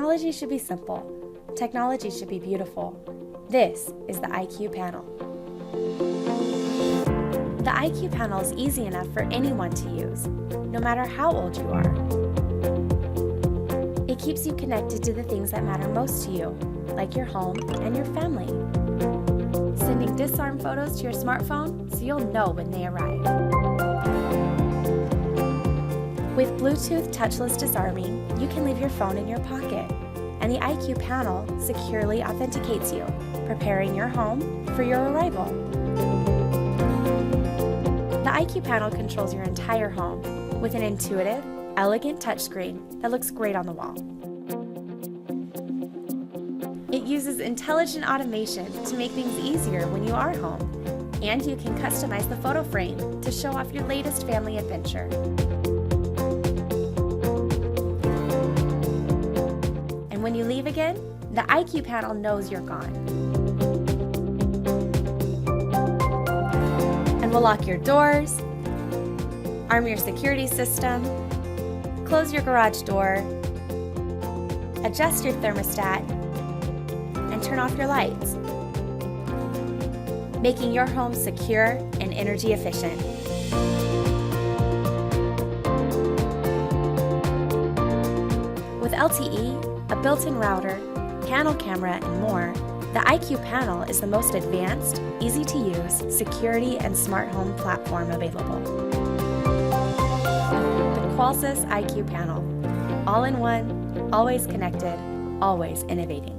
Technology should be simple. Technology should be beautiful. This is the IQ Panel. The IQ Panel is easy enough for anyone to use, no matter how old you are. It keeps you connected to the things that matter most to you, like your home and your family. Sending Disarm photos to your smartphone so you'll know when they arrive. With Bluetooth touchless disarming, you can leave your phone in your pocket, and the IQ Panel securely authenticates you, preparing your home for your arrival. The IQ Panel controls your entire home with an intuitive, elegant touchscreen that looks great on the wall. It uses intelligent automation to make things easier when you are home, and you can customize the photo frame to show off your latest family adventure. And when you leave again, the IQ Panel knows you're gone. And will lock your doors, arm your security system, close your garage door, adjust your thermostat, and turn off your lights, making your home secure and energy efficient. With LTE, a built-in router, panel camera, and more, the IQ Panel is the most advanced, easy-to-use, security and smart home platform available. The Qolsys IQ Panel. All in one, always connected, always innovating.